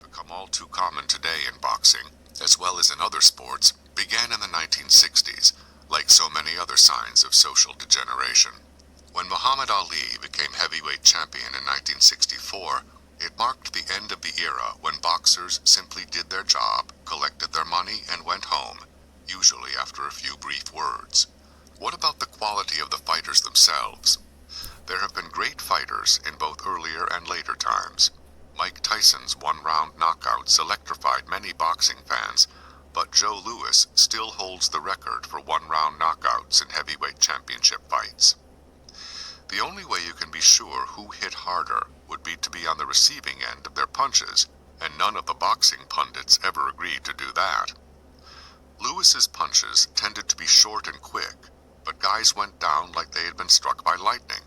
become all too common today in boxing, as well as in other sports, began in the 1960s, like so many other signs of social degeneration. When Muhammad Ali became heavyweight champion in 1964, it marked the end of the era when boxers simply did their job, collected their money, and went home, usually after a few brief words. What about the quality of the fighters themselves? There have been great fighters in both earlier and later times. Mike Tyson's one-round knockouts electrified many boxing fans, but Joe Louis still holds the record for one-round knockouts in heavyweight championship fights. The only way you can be sure who hit harder would be to be on the receiving end of their punches, and none of the boxing pundits ever agreed to do that. Louis's punches tended to be short and quick, but guys went down like they had been struck by lightning.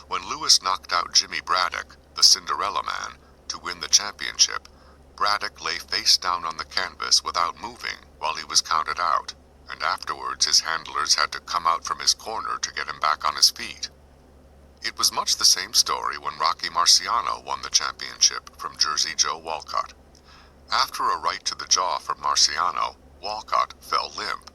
When Louis knocked out Jimmy Braddock, the Cinderella Man, to win the championship, Braddock lay face down on the canvas without moving while he was counted out, and afterwards his handlers had to come out from his corner to get him back on his feet. It was much the same story when Rocky Marciano won the championship from Jersey Joe Walcott. After a right to the jaw from Marciano, Walcott fell limp.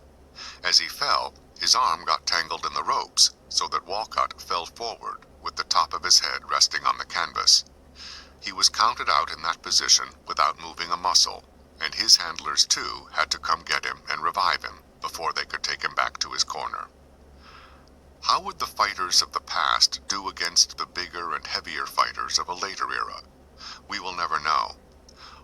As he fell, his arm got tangled in the ropes, so that Walcott fell forward with the top of his head resting on the canvas. He was counted out in that position without moving a muscle, and his handlers too had to come get him and revive him before they could take him back to his corner. How would the fighters of the past do against the bigger and heavier fighters of a later era? We will never know.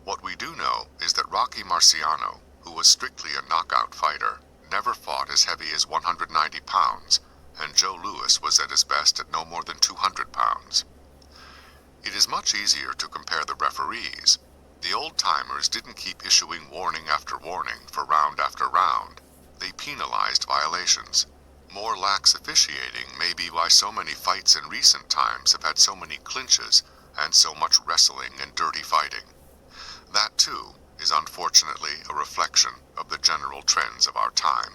What we do know is that Rocky Marciano, who was strictly a knockout fighter, never fought as heavy as 190 pounds, and Joe Louis was at his best at no more than 200 pounds. It is much easier to compare the referees. The old-timers didn't keep issuing warning after warning for round after round. They penalized violations. More lax officiating may be why so many fights in recent times have had so many clinches and so much wrestling and dirty fighting. That, too, is unfortunately a reflection of the general trends of our time.